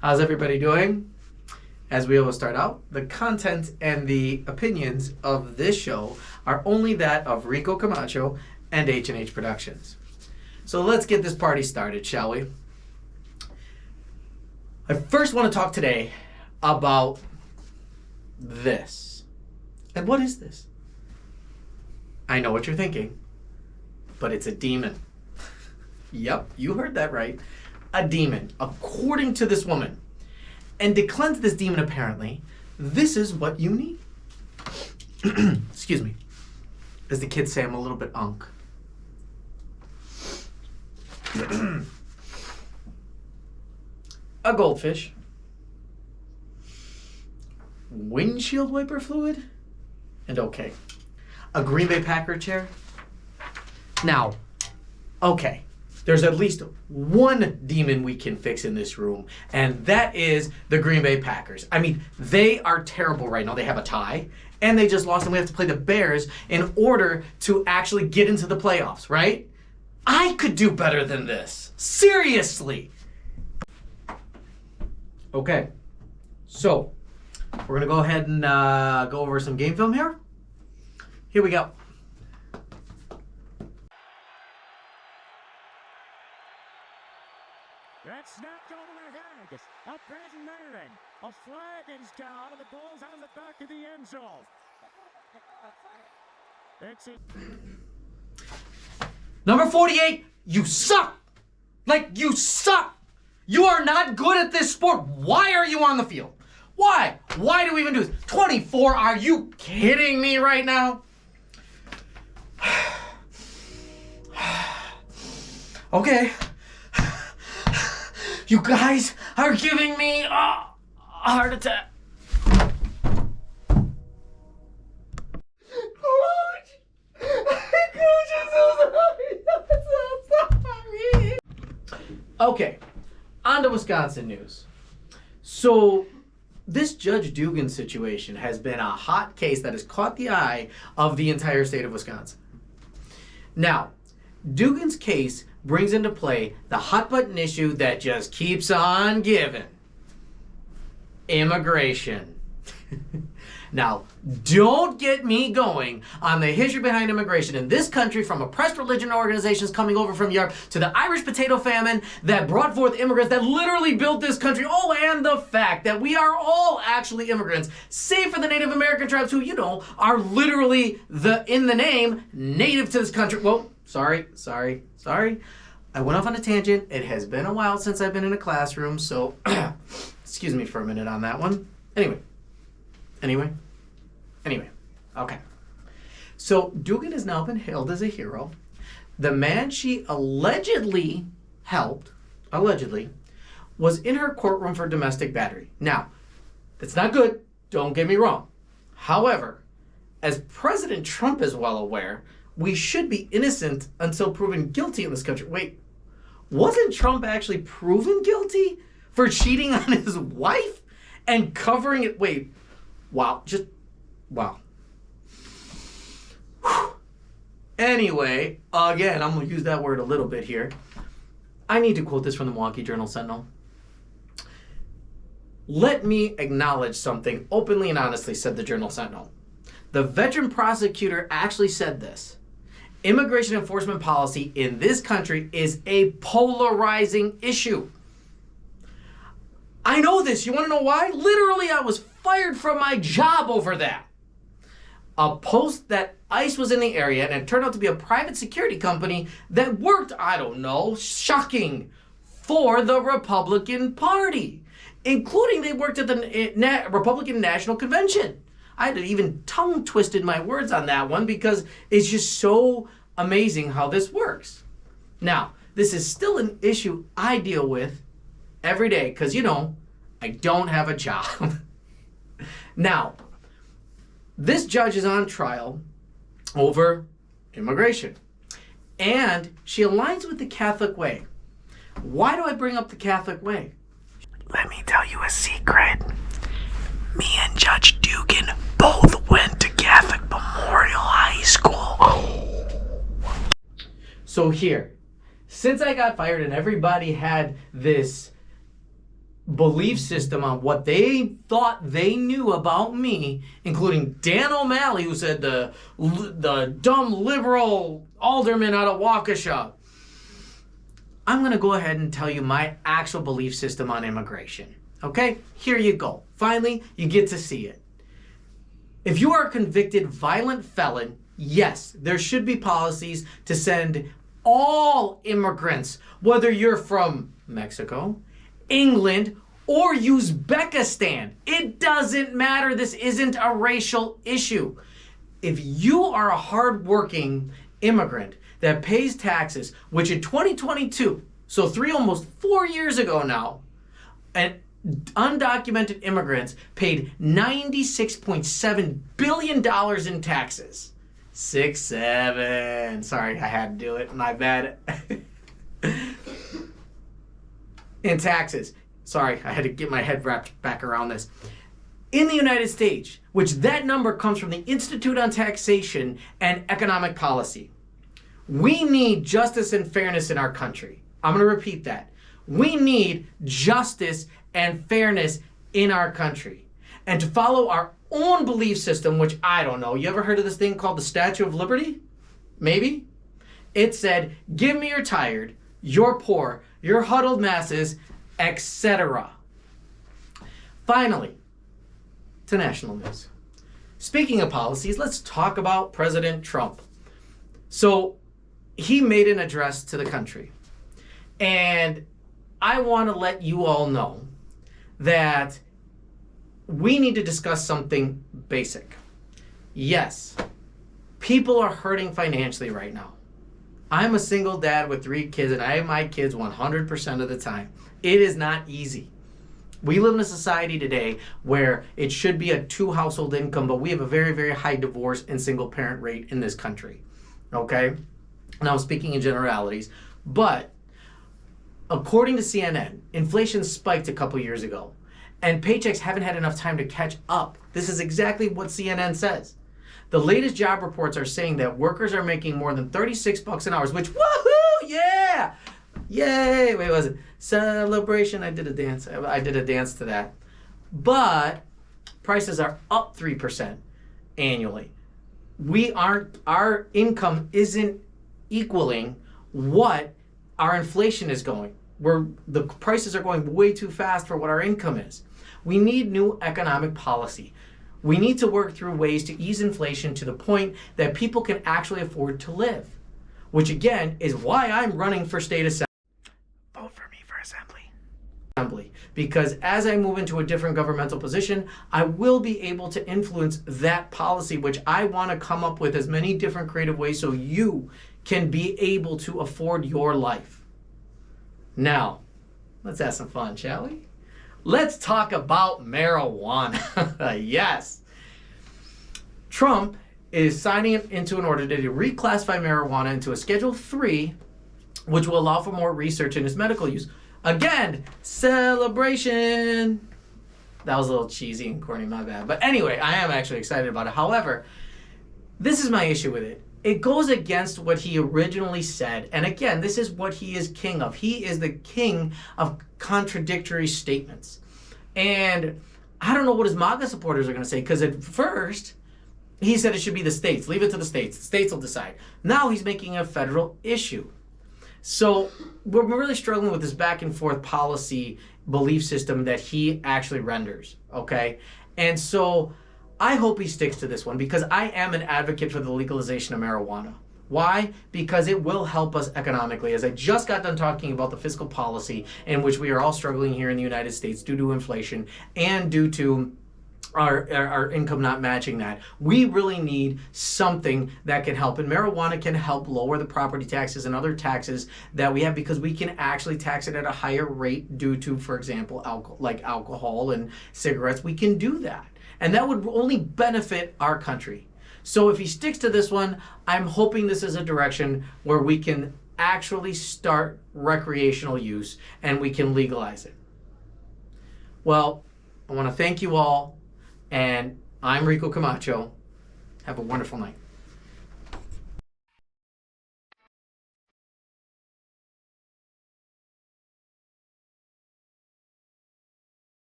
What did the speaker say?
How's everybody doing? As we always start out, the content and the opinions of this show are only that of Rico Camacho and H&H Productions. So let's get this party started, shall we? I first want to talk today about this. And what is this? I know what you're thinking, but it's a demon. Yep, you heard that right. A demon, according to this woman. And to cleanse this demon, apparently, this is what you need. Excuse me. As the kids say, I'm a little bit unk. A goldfish. Windshield wiper fluid. And okay. A Green Bay Packer chair. Now, okay. There's at least one demon we can fix in this room, and that is the Green Bay Packers. I mean, they are terrible right now. They have a tie, and they just lost, and we have to play the Bears in order to actually get into the playoffs, right? I could do better than this. Seriously. Okay, so we're going to go ahead and go over some game film here. Here we go. That's snapped over the head. A present Maryland. A flag is down, and the ball's out of the back of the end zone. Number 48, you suck. Like, you suck. You are not good at this sport. Why are you on the field? Why? Why do we even do this? 24, are you kidding me right now? Okay. You guys are giving me a heart attack. Coach! Coach, I'm so sorry. I'm so sorry. Okay, on to Wisconsin news. So, this Judge Dugan situation has been a hot case that has caught the eye of the entire state of Wisconsin. Now, Dugan's case brings into play the hot button issue that just keeps on giving. Immigration. Now, don't get me going on the history behind immigration in this country, from oppressed religion organizations coming over from Europe to the Irish potato famine that brought forth immigrants that literally built this country. Oh, and the fact that we are all actually immigrants, save for the Native American tribes who, you know, are literally in the name native to this country. Well, sorry. I went off on a tangent. It has been a while since I've been in a classroom, so excuse me for a minute on that one. Anyway. Okay. So Dugan has now been hailed as a hero. The man she allegedly helped, was in her courtroom for domestic battery. Now, that's not good. Don't get me wrong. However, as President Trump is well aware, we should be innocent until proven guilty in this country. Wait, wasn't Trump actually proven guilty for cheating on his wife and covering it? Wait, wow, wow. Whew. Anyway, again, I'm going to use that word a little bit here. I need to quote this from the Milwaukee Journal-Sentinel. Let me acknowledge something openly and honestly, said the Journal-Sentinel. The veteran prosecutor actually said this. Immigration enforcement policy in this country is a polarizing issue. I know this. You want to know why? Literally, I was fired from my job over that. A post that ICE was in the area, and it turned out to be a private security company that worked, I don't know, shocking, for the Republican Party. Including they worked at the Republican National Convention. I had to even tongue twisted my words on that one because it's just so amazing how this works. Now, this is still an issue I deal with every day because, you know, I don't have a job. Now, this judge is on trial over immigration. And she aligns with the Catholic way. Why do I bring up the Catholic way? Let me tell you a secret. Me and Judge Dugan both went to Catholic Memorial High School. So here, since I got fired and everybody had this belief system on what they thought they knew about me, including Dan O'Malley, who said the dumb liberal alderman out of Waukesha. I'm going to go ahead and tell you my actual belief system on immigration. Okay? Here you go. Finally, you get to see it. If you are a convicted violent felon, yes, there should be policies to send all immigrants, whether you're from Mexico, England, or Uzbekistan. It doesn't matter. This isn't a racial issue. If you are a hardworking immigrant that pays taxes, which in 2022, so almost 4 years ago now, and undocumented immigrants paid $96.7 billion in taxes. 6-7. Sorry, I had to do it. My bad. In taxes. Sorry, I had to get my head wrapped back around this. In the United States, which that number comes from the Institute on Taxation and Economic Policy. We need justice and fairness in our country. I'm going to repeat that. We need justice and fairness in our country. And to follow our own belief system, which I don't know. You ever heard of this thing called the Statue of Liberty? Maybe? It said, give me your tired, your poor, your huddled masses, etc. Finally, to national news. Speaking of policies, let's talk about President Trump. So he made an address to the country. And I want to let you all know that we need to discuss something basic. Yes, people are hurting financially right now. I'm a single dad with 3 kids, and I have my kids 100% of the time. It is not easy. We live in a society today where it should be a 2-household income, but we have a very, very high divorce and single parent rate in this country. Okay? Now I'm speaking in generalities, but according to CNN, inflation spiked a couple years ago, and paychecks haven't had enough time to catch up. This is exactly what CNN says. The latest job reports are saying that workers are making more than $36 an hour, which, woohoo, yeah! Yay! Wait, was it celebration? I did a dance. I did a dance to that. But prices are up 3% annually. Our income isn't equaling what our inflation is going. The prices are going way too fast for what our income is. We need new economic policy. We need to work through ways to ease inflation to the point that people can actually afford to live, which again is why I'm running for state assembly. Vote for me for assembly. Because as I move into a different governmental position, I will be able to influence that policy, which I want to come up with as many different creative ways so you can be able to afford your life. Now, let's have some fun, shall we? Let's talk about marijuana. Yes. Trump is signing into an order to reclassify marijuana into a Schedule 3, which will allow for more research in its medical use. Again, celebration. That was a little cheesy and corny, my bad. But anyway, I am actually excited about it. However, this is my issue with it. It goes against what he originally said. And again, this is what he is king of. He is the king of contradictory statements. And I don't know what his MAGA supporters are going to say, because at first he said it should be the states. Leave it to the states. The states will decide. Now he's making a federal issue. So we're really struggling with this back and forth policy belief system that he actually renders. Okay? And so I hope he sticks to this one, because I am an advocate for the legalization of marijuana. Why? Because it will help us economically. As I just got done talking about the fiscal policy in which we are all struggling here in the United States due to inflation and due to our income not matching that. We really need something that can help, and marijuana can help lower the property taxes and other taxes that we have, because we can actually tax it at a higher rate due to, for example, alcohol and cigarettes. We can do that. And that would only benefit our country. So if he sticks to this one, I'm hoping this is a direction where we can actually start recreational use and we can legalize it. Well, I want to thank you all, and I'm Rico Camacho. Have a wonderful night.